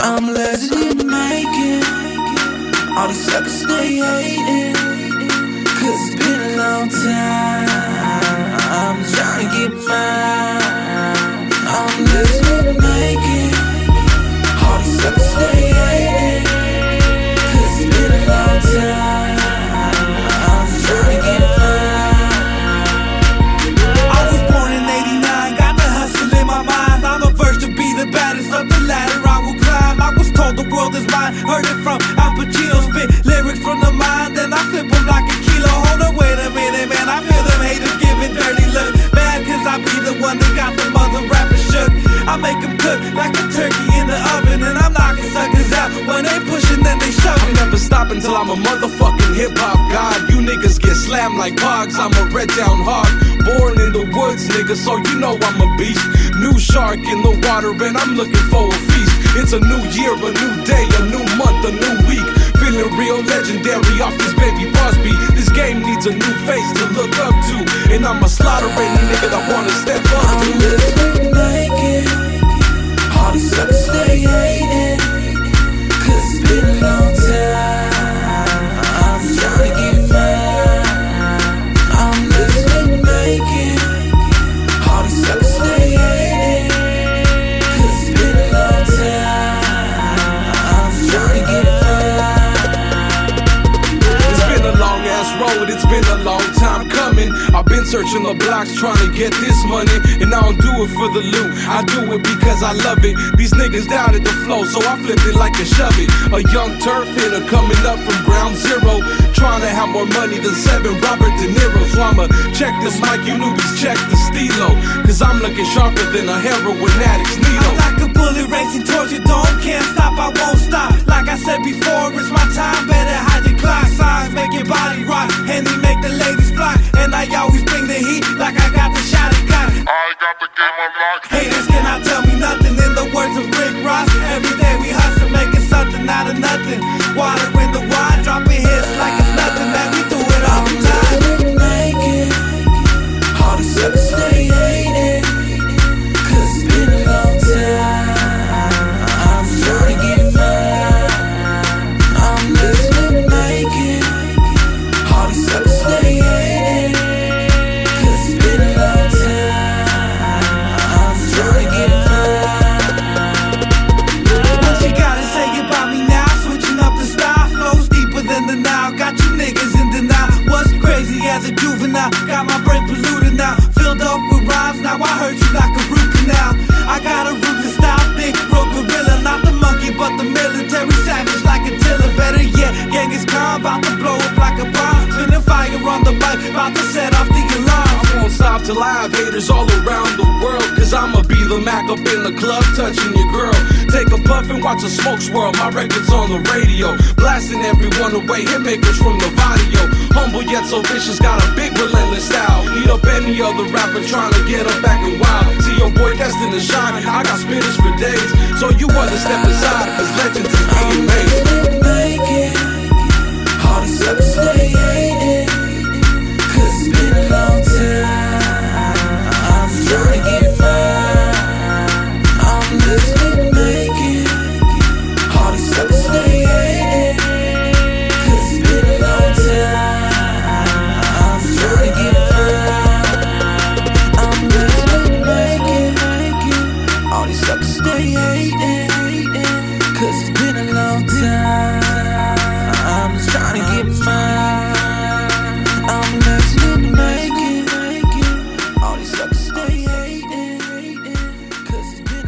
I'm a legend in the making. All these suckers stay hating, cause it's been a long time. I'm trying to get mine. I'm a legend in the making. All these suckers stay hating, cause it's been a long time. I'm trying to get mine. I was born in '89, got the hustle in my mind. On the verge to be the baddest of the ladder I will climb. I was told the world is mine, heard it from Al Pacino. Spit lyrics from the mind, then I flip them like a kilo. Hold on, wait a minute, man, I feel them haters giving dirty looks. Mad cause I be the one that got the mother rappers shook. I make them cook like a turkey in the oven, and I'm knocking suckers out. When they pushing, then they shoving. I'm never stopping till I'm a motherfucking hip-hop god. You niggas get slammed like pogs, I'm a red down hog. Born in the woods, nigga, so you know I'm a beast. New shark in the water and I'm looking for a feast. It's a new year, a new day, a new month, a new week. Feeling real legendary off this baby boss beat. This game needs a new face to look up to, and I'm a slaughter any nigga that wanna step up to. I'm living naked. All these suckers stay hating, cause it's been a long time. I'm trying to get mine. I'm living naked. All these suckers stay hating, cause it's been a long time. I'm trying to get mine. It's been a long ass road, it's been a long time coming. I've been searching the blocks trying to get this money, and I don't do it for the loot, I do it because I love it. These niggas doubted the flow, so I flipped it like a shove it. A young turf hitter coming up from ground zero, trying to have more money than 7 Robert De Niro. So I'ma check this mic, you newbies check the stilo, cause I'm looking sharper than a heroin addict's needle. I'm like a bullet racing towards your dome, can't stop, I won't stop. Like I said before, it's my time, better hide your clock. Signs make your body rock, Henny make the ladies fly. And I always bring the heat, like I got the shot and got it. I got the game unlocked. Haters cannot tell me nothing, in the words of Rick Ross. Every day we hustle, making something out of nothing. Water in the wine, dropping hits like it's nothing, man, we do it all the time. Living naked. All these suckers stay hating, cause it's been a long time. I'm trying to get mine. I'm living naked. All these suckers stay hating, cause it's been a long time. I'm trying to get mine. What you gotta say about me now? Switching up the style, flows deeper than the Nile. Got you niggas in denial. Was crazy as a juvenile, got my brain polluted now. Filled up with rhymes, now I heard you like a root canal. I got a ruthless style, thick, road gorilla. Not the monkey, but the military savage like a tiller. Better yet, gang is calm, about to blow up like a bomb. Spinning fire on the mic, about to set off the alarm. I won't stop till I have haters all around the world, cause I'ma be the Mac up in the club touching your girl. Take a puff and watch a smoke swirl, my record's on the radio, blasting everyone away, hitmakers from the Vadio. Humble yet so vicious, got a big relentless style. Eat up any other rapper trying to get up back and wild. See your boy destined to shine, I got spitters for days, so you understand